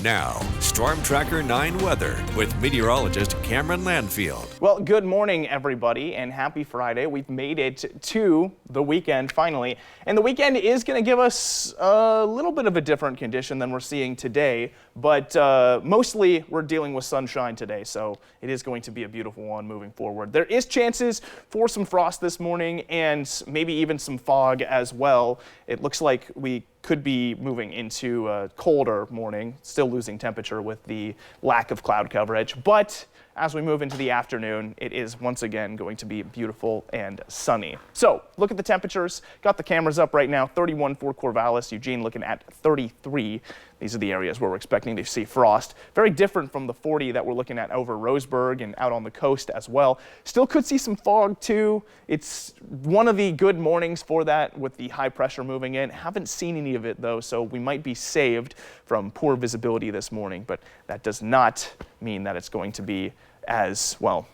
Now, Storm Tracker 9 weather with meteorologist Cameron Landfield. Well, good morning, everybody, and happy Friday. We've made it to the weekend finally, and the weekend is going to give us a little bit of a different condition than we're seeing today, but mostly we're dealing with sunshine today, so it is going to be a beautiful one moving forward. There is chances for some frost this morning and maybe even some fog as well. It looks like we could be moving into a colder morning, still losing temperature with the lack of cloud coverage. But as we move into the afternoon, it is once again going to be beautiful and sunny. So look at the temperatures. Got the cameras up right now. 31 for Corvallis, Eugene looking at 33. These are the areas where we're expecting to see frost. Very different from the 40 that we're looking at over Roseburg and out on the coast as well. Still could see some fog too. It's one of the good mornings for that with the high pressure moving in. Haven't seen any of it though, so we might be saved from poor visibility this morning, but that does not mean that it's going to be as well.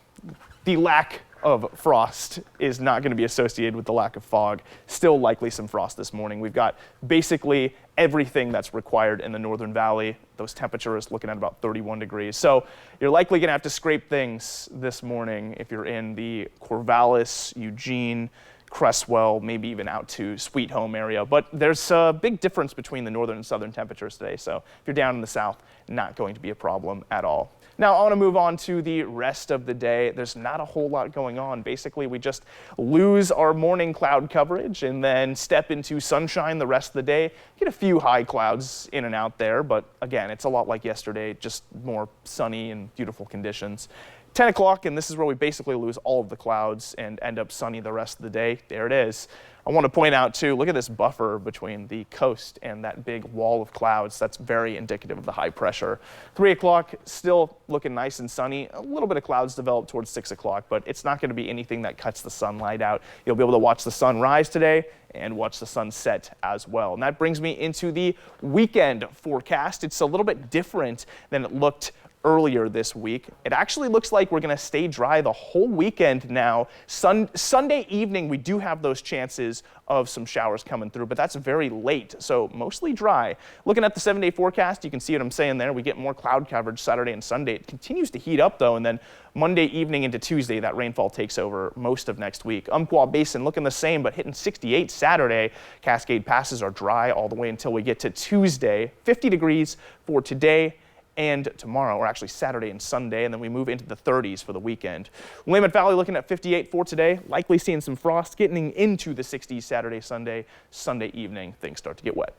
The lack of frost is not going to be associated with the lack of fog. Still likely some frost this morning. We've got basically everything that's required in the Northern Valley. Those temperatures looking at about 31 degrees. So you're likely going to have to scrape things this morning if you're in the Corvallis, Eugene, Cresswell, maybe even out to Sweet Home area. But there's a big difference between the northern and southern temperatures today. So if you're down in the south, not going to be a problem at all. Now I want to move on to the rest of the day. There's not a whole lot going on. Basically, we just lose our morning cloud coverage and then step into sunshine the rest of the day. Get a few high clouds in and out there, but again, it's a lot like yesterday, just more sunny and beautiful conditions. 10 o'clock, and this is where we basically lose all of the clouds and end up sunny the rest of the day. There it is. I want to point out too, look at this buffer between the coast and that big wall of clouds. That's very indicative of the high pressure. 3 o'clock, still looking nice and sunny. A little bit of clouds develop towards 6 o'clock, but it's not going to be anything that cuts the sunlight out. You'll be able to watch the sun rise today and watch the sun set as well. And that brings me into the weekend forecast. It's a little bit different than it looked earlier this week. It actually looks like we're going to stay dry the whole weekend now. Sunday evening, we do have those chances of some showers coming through, but that's very late, so mostly dry. Looking at the 7-day forecast, you can see what I'm saying there. We get more cloud coverage Saturday and Sunday. It continues to heat up, though, and then Monday evening into Tuesday, that rainfall takes over most of next week. Umpqua Basin looking the same, but hitting 68 Saturday. Cascade Passes are dry all the way until we get to Tuesday. 50 degrees for today and tomorrow, or actually Saturday and Sunday, and then we move into the 30s for the weekend. Willamette Valley looking at 58 for today, likely seeing some frost, getting into the 60s Saturday, Sunday. Sunday evening, things start to get wet.